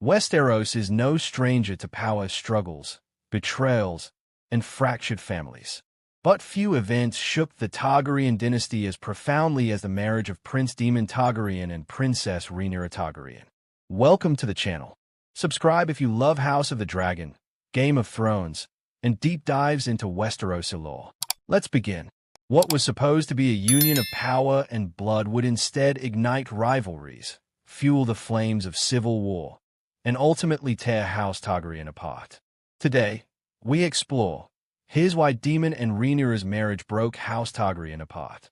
Westeros is no stranger to power struggles, betrayals, and fractured families. But few events shook the Targaryen dynasty as profoundly as the marriage of Prince Daemon Targaryen and Princess Rhaenyra Targaryen. Welcome to the channel. Subscribe if you love House of the Dragon, Game of Thrones, and deep dives into Westeros lore. Let's begin. What was supposed to be a union of power and blood would instead ignite rivalries, fuel the flames of civil war, and ultimately tear House Targaryen apart. Today, we explore, here's why Daemon and Rhaenyra's marriage broke House Targaryen apart.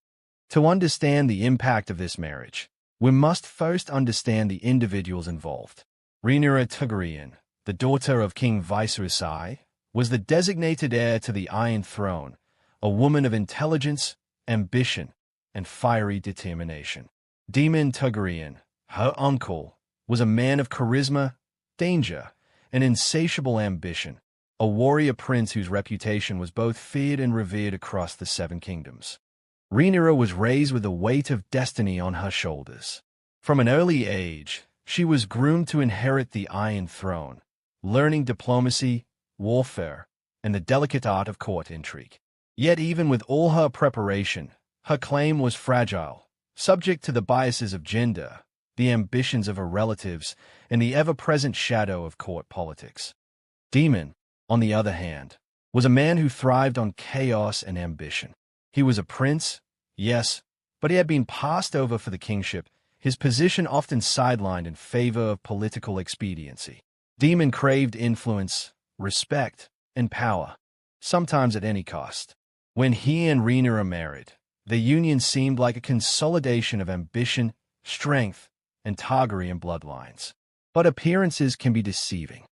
To understand the impact of this marriage, we must first understand the individuals involved. Rhaenyra Targaryen, the daughter of King Viserys, was the designated heir to the Iron Throne, a woman of intelligence, ambition, and fiery determination. Daemon Targaryen, her uncle, was a man of charisma, danger, and insatiable ambition, a warrior prince whose reputation was both feared and revered across the Seven Kingdoms. Rhaenyra was raised with the weight of destiny on her shoulders. From an early age, she was groomed to inherit the Iron Throne, learning diplomacy, warfare, and the delicate art of court intrigue. Yet even with all her preparation, her claim was fragile, subject to the biases of gender, the ambitions of her relatives, and the ever-present shadow of court politics. Daemon, on the other hand, was a man who thrived on chaos and ambition. He was a prince, yes, but he had been passed over for the kingship, his position often sidelined in favor of political expediency. Daemon craved influence, respect, and power, sometimes at any cost. When he and Rhaenyra married, the union seemed like a consolidation of ambition, strength, and Targaryen bloodlines. But appearances can be deceiving.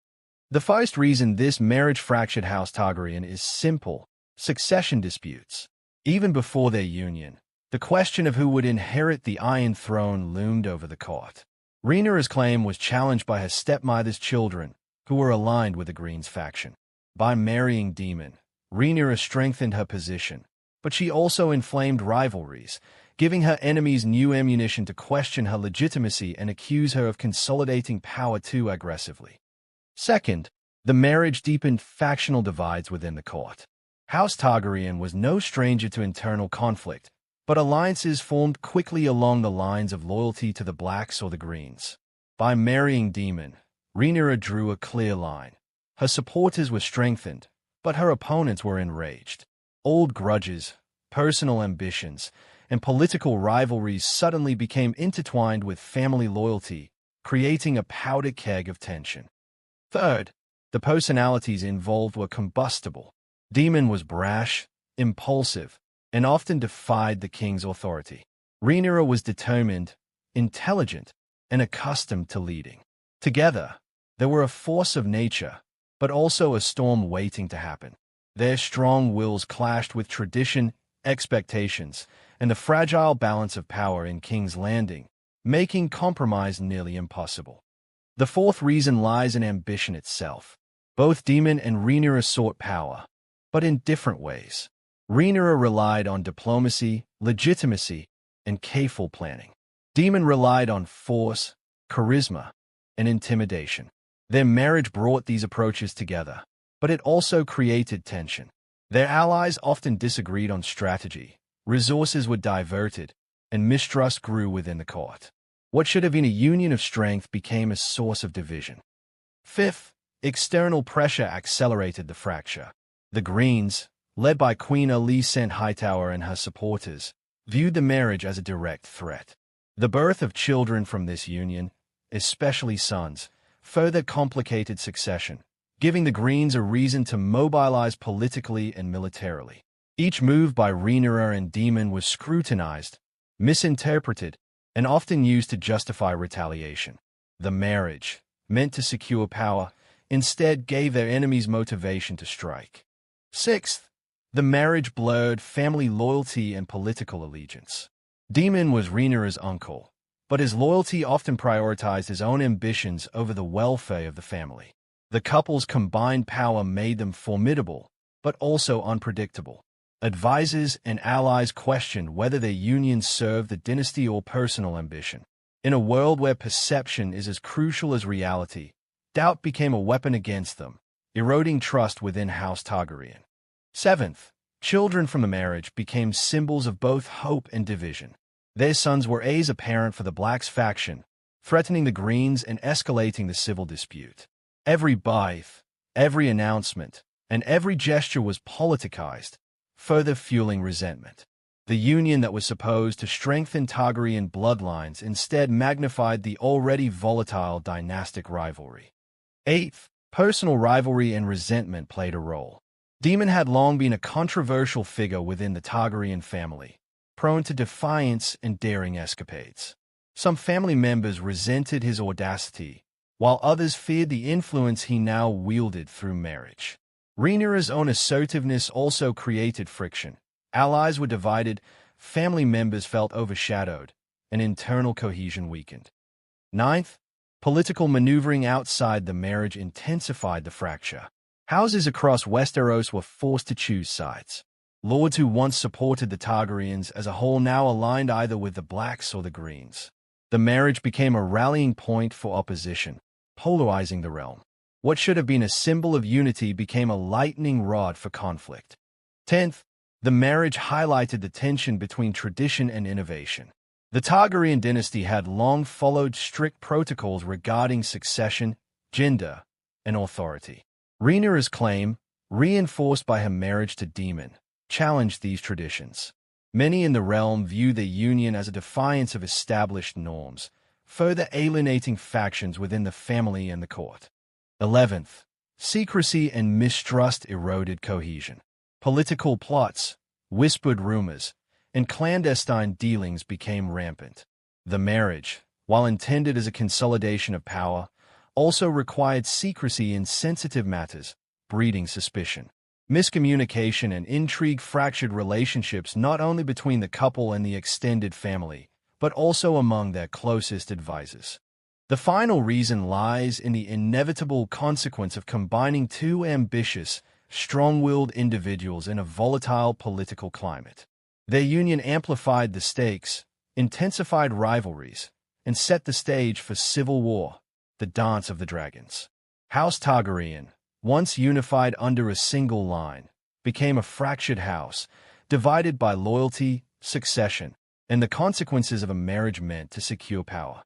The first reason this marriage fractured House Targaryen is simple: succession disputes. Even before their union, the question of who would inherit the Iron Throne loomed over the court. Rhaenyra's claim was challenged by her stepmother's children, who were aligned with the Greens faction. By marrying Daemon, Rhaenyra strengthened her position, but she also inflamed rivalries, giving her enemies new ammunition to question her legitimacy and accuse her of consolidating power too aggressively. Second, the marriage deepened factional divides within the court. House Targaryen was no stranger to internal conflict, but alliances formed quickly along the lines of loyalty to the Blacks or the Greens. By marrying Daemon, Rhaenyra drew a clear line. Her supporters were strengthened, but her opponents were enraged. Old grudges, personal ambitions, and political rivalries suddenly became intertwined with family loyalty, creating a powder keg of tension. Third, the personalities involved were combustible. Daemon was brash, impulsive, and often defied the king's authority. Rhaenyra was determined, intelligent, and accustomed to leading. Together, they were a force of nature, but also a storm waiting to happen. Their strong wills clashed with tradition, expectations, and the fragile balance of power in King's Landing, making compromise nearly impossible. The fourth reason lies in ambition itself. Both Daemon and Rhaenyra sought power, but in different ways. Rhaenyra relied on diplomacy, legitimacy, and careful planning. Daemon relied on force, charisma, and intimidation. Their marriage brought these approaches together, but it also created tension. Their allies often disagreed on strategy, resources were diverted, and mistrust grew within the court. What should have been a union of strength became a source of division. Fifth, external pressure accelerated the fracture. The Greens, led by Queen Alicent Hightower and her supporters, viewed the marriage as a direct threat. The birth of children from this union, especially sons, further complicated succession, giving the Greens a reason to mobilize politically and militarily. Each move by Rhaenyra and Daemon was scrutinized, misinterpreted, and often used to justify retaliation. The marriage, meant to secure power, instead gave their enemies motivation to strike. Sixth, the marriage blurred family loyalty and political allegiance. Daemon was Rhaenyra's uncle, but his loyalty often prioritized his own ambitions over the welfare of the family. The couple's combined power made them formidable, but also unpredictable. Advisors and allies questioned whether their union served the dynasty or personal ambition. In a world where perception is as crucial as reality, doubt became a weapon against them, eroding trust within House Targaryen. Seventh, children from the marriage became symbols of both hope and division. Their sons were heirs apparent for the Blacks faction, threatening the Greens and escalating the civil dispute. Every bite, every announcement, and every gesture was politicized, further fueling resentment. The union that was supposed to strengthen Targaryen bloodlines instead magnified the already volatile dynastic rivalry. Eighth, personal rivalry and resentment played a role. Daemon had long been a controversial figure within the Targaryen family, prone to defiance and daring escapades. Some family members resented his audacity, while others feared the influence he now wielded through marriage. Rhaenyra's own assertiveness also created friction. Allies were divided, family members felt overshadowed, and internal cohesion weakened. Ninth, political maneuvering outside the marriage intensified the fracture. Houses across Westeros were forced to choose sides. Lords who once supported the Targaryens as a whole now aligned either with the Blacks or the Greens. The marriage became a rallying point for opposition, polarizing the realm. What should have been a symbol of unity became a lightning rod for conflict. 10th, the marriage highlighted the tension between tradition and innovation. The Targaryen dynasty had long followed strict protocols regarding succession, gender, and authority. Rhaenyra's claim, reinforced by her marriage to Daemon, challenged these traditions. Many in the realm view the union as a defiance of established norms, further alienating factions within the family and the court. 11th, secrecy and mistrust eroded cohesion. Political plots, whispered rumors, and clandestine dealings became rampant. The marriage, while intended as a consolidation of power, also required secrecy in sensitive matters, breeding suspicion. Miscommunication and intrigue fractured relationships not only between the couple and the extended family, but also among their closest advisors. The final reason lies in the inevitable consequence of combining two ambitious, strong-willed individuals in a volatile political climate. Their union amplified the stakes, intensified rivalries, and set the stage for civil war, the dance of the dragons. House Targaryen, once unified under a single line, became a fractured house, divided by loyalty, succession, and the consequences of a marriage meant to secure power.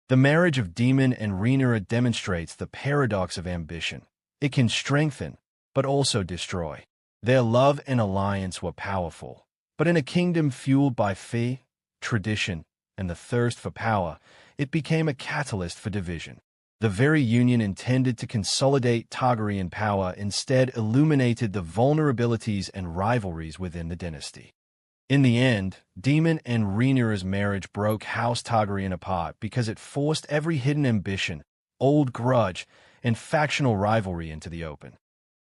The marriage of Daemon and Rhaenyra demonstrates the paradox of ambition. It can strengthen, but also destroy. Their love and alliance were powerful, but in a kingdom fueled by faith, tradition, and the thirst for power, it became a catalyst for division. The very union intended to consolidate Targaryen power instead illuminated the vulnerabilities and rivalries within the dynasty. In the end, Daemon and Rhaenyra's marriage broke House Targaryen apart because it forced every hidden ambition, old grudge, and factional rivalry into the open.